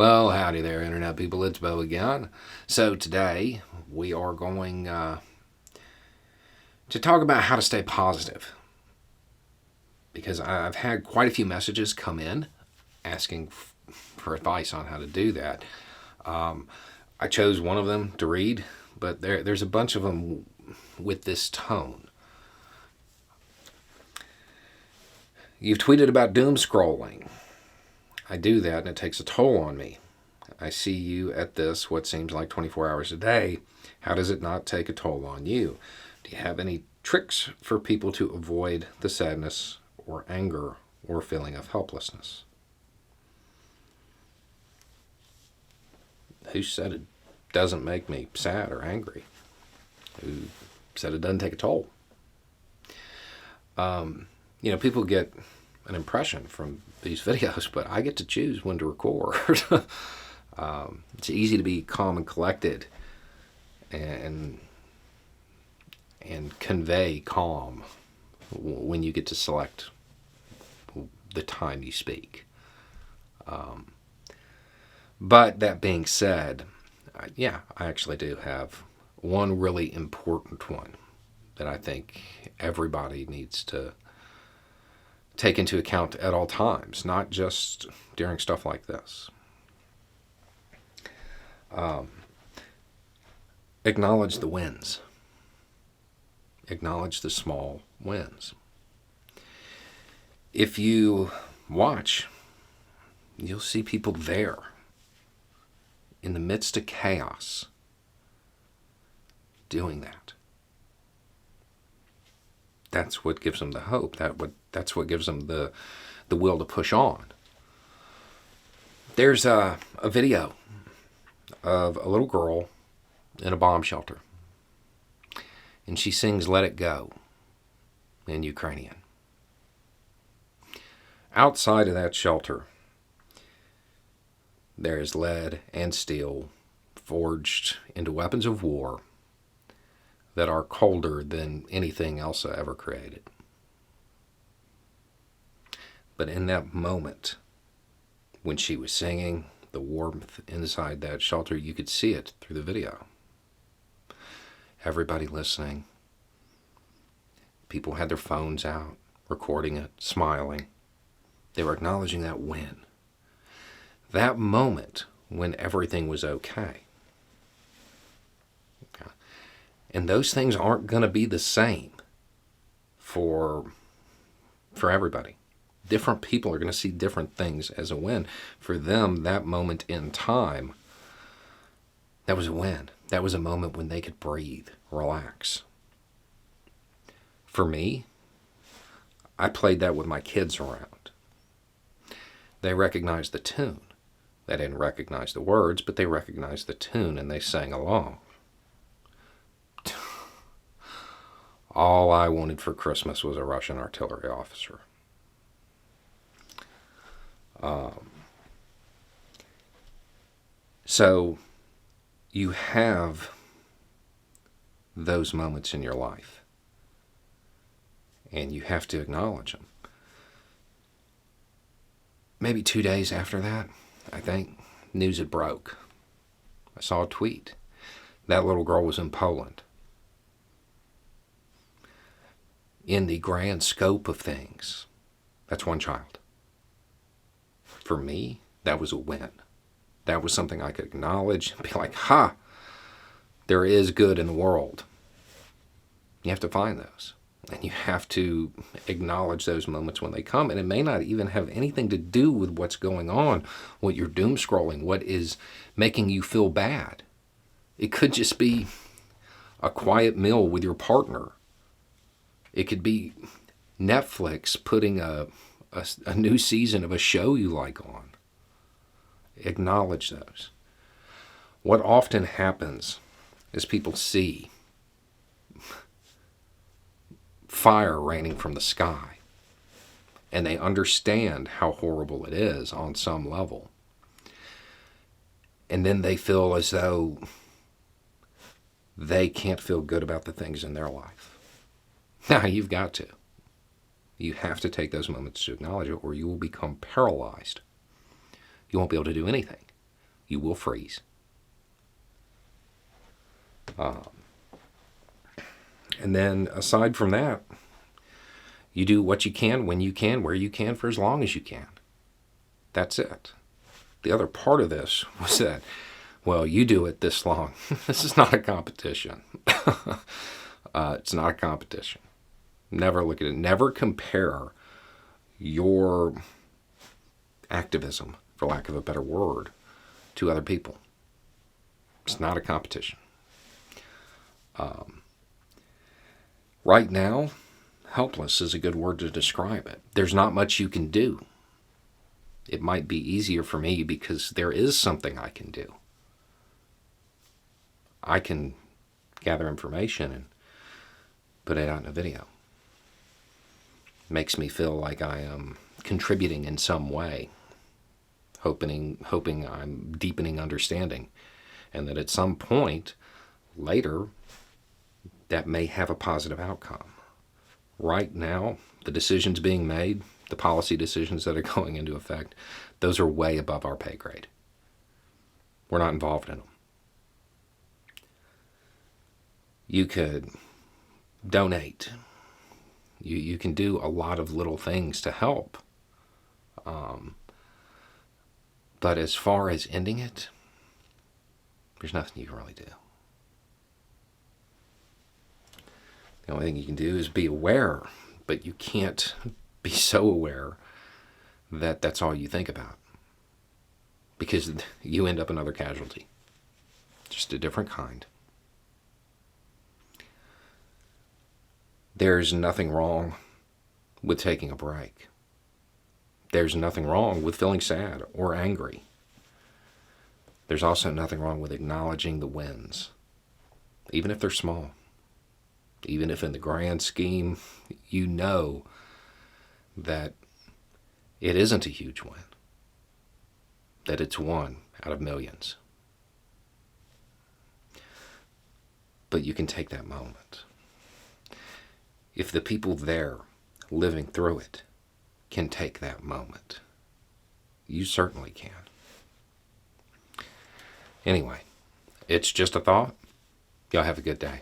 Well, howdy there, Internet people. It's Bo again. So, today we are going to talk about how to stay positive. Because I've had quite a few messages come in asking for advice on how to do that. I chose one of them to read, but there's a bunch of them with this tone. You've tweeted about doom scrolling. I do that and it takes a toll on me. I see you at this, what seems like 24 hours a day. How does it not take a toll on you? Do you have any tricks for people to avoid the sadness or anger or feeling of helplessness? Who said it doesn't make me sad or angry? Who said it doesn't take a toll? People get an impression from these videos, but I get to choose when to record. It's easy to be calm and collected and convey calm when you get to select the time you speak. But that being said, I actually do have one really important one that I think everybody needs to take into account at all times, not just during stuff like this. Acknowledge the wins. Acknowledge the small wins. If you watch, you'll see people there in the midst of chaos doing that. That's what gives them the hope. That's what gives them the will to push on. There's a video of a little girl in a bomb shelter, and she sings "Let It Go" in Ukrainian. Outside of that shelter, there is lead and steel forged into weapons of war that are colder than anything else ever created. But in that moment, when she was singing, the warmth inside that shelter, you could see it through the video. Everybody listening. People had their phones out, recording it, smiling. They were acknowledging that win. That moment when everything was okay. And those things aren't going to be the same for everybody. Different people are going to see different things as a win. For them, that moment in time, that was a win. That was a moment when they could breathe, relax. For me, I played that with my kids around. They recognized the tune. They didn't recognize the words, but they recognized the tune and they sang along. All I wanted for Christmas was a Russian artillery officer. So you have those moments in your life, and you have to acknowledge them. Maybe 2 days after that, I think, news had broke. I saw a tweet. That little girl was in Poland. In the grand scope of things, that's one child. For me, that was a win. That was something I could acknowledge and be like, there is good in the world. You have to find those. And you have to acknowledge those moments when they come. And it may not even have anything to do with what's going on, what you're doom scrolling, what is making you feel bad. It could just be a quiet meal with your partner. It could be Netflix putting a new season of a show you like on. Acknowledge those. What often happens is people see fire raining from the sky, and they understand how horrible it is on some level. And then they feel as though they can't feel good about the things in their life. Now, you've got to. You have to take those moments to acknowledge it, or you will become paralyzed. You won't be able to do anything. You will freeze. And then aside from that, you do what you can, when you can, where you can, for as long as you can. That's it. The other part of this was that, well, you do it this long. This is not a competition. It's not a competition. Never look at it. Never compare your activism, for lack of a better word, to other people. It's not a competition. Right now, helpless is a good word to describe it. There's not much you can do. It might be easier for me because there is something I can do. I can gather information and put it out in a video. Makes me feel like I am contributing in some way, hoping I'm deepening understanding, and that at some point later that may have a positive outcome. Right now, the decisions being made, the policy decisions that are going into effect, those are way above our pay grade. We're not involved in them. You could donate. You can do a lot of little things to help. But as far as ending it, there's nothing you can really do. The only thing you can do is be aware, but you can't be so aware that that's all you think about, because you end up another casualty, just a different kind. There's nothing wrong with taking a break. There's nothing wrong with feeling sad or angry. There's also nothing wrong with acknowledging the wins, even if they're small. Even if in the grand scheme, you know that it isn't a huge win, that it's one out of millions. But you can take that moment. If the people there living through it can take that moment, you certainly can. Anyway, it's just a thought. Y'all have a good day.